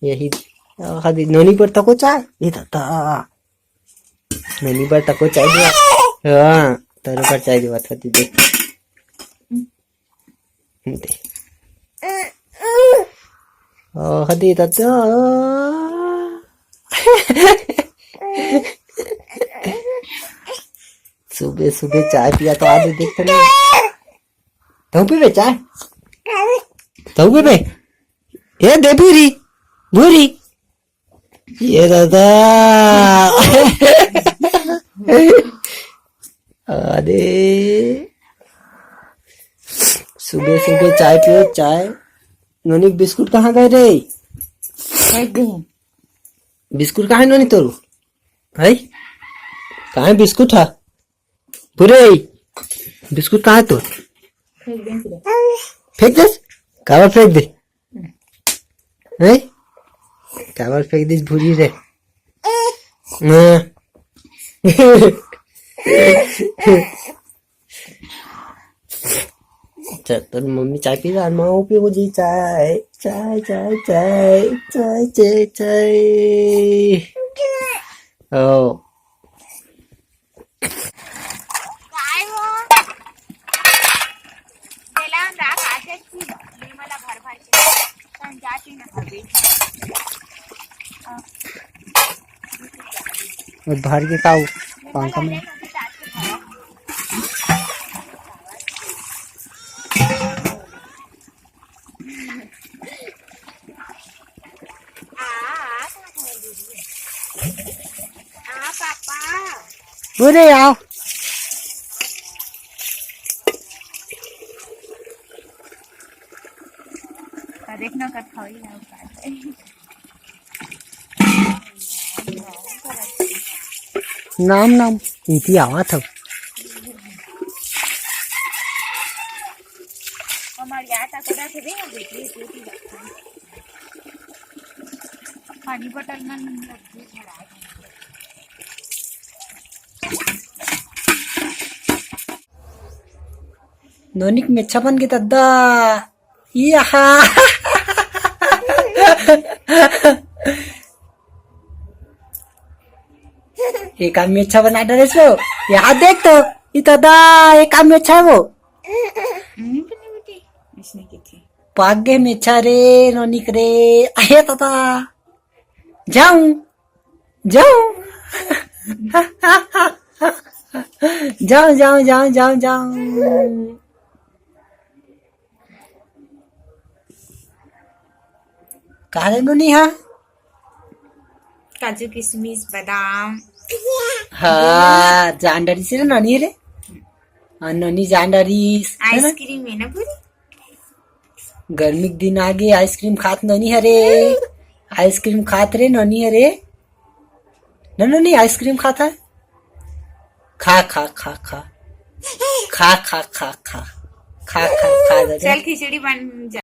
यही कधी नोनी पर तको चाय ये था नोनी पर तको चाय दिया हाँ तारे पर चाय दिया था तुझे कधी था सुबह सुबह चाय पिया तो आज देखते नहीं तो पीवे चाय तो पीवे ये दे पूरी पूरी ये दादा अरे सुबह सुबह चाय पियो चाय नोनी बिस्कुट कहाँ गए रे बिस्कुट कहाँ है नोनी तोरू भाई कहाँ है बिस्कुट है पूरे बिस्कुट कहाँ है तो फेंक दे काबर फेंक दे हैं काबर फेंक दे भूरी रे तो मम्मी चाय पी रहा माँ पी वो जी चाय चाय चाय चाय चाय चाय चाय ओ भर के खाओ पंखा में बोले आओ देखना कर खाई नाम नाम इति आवा था हमारी आटा को रख दे बेटी पानी बोतल में नोनिक मेच्छा बन के तद्दा याहा एक आदमी अच्छा बना डरे सो यहाँ देख तो ये दादा एक आदमी अच्छा है वो पागे में अच्छा रे नोनिक रे आये दादा जाऊं जाऊं जाऊं जाऊं जाऊं जाऊं जाऊं कहा नोनी हाँ काजू किशमिश बादाम हाँ जानदारी से ना ननी रे हाँ ननी जानदारी आइसक्रीम है ना पूरी गर्मी के दिन आगे आइसक्रीम खात ननी हरे आइसक्रीम खात रे ननी हरे ननी आइसक्रीम खाता है खा खा खा खा खा खा खा खा खा खा खा चल खिचड़ी बन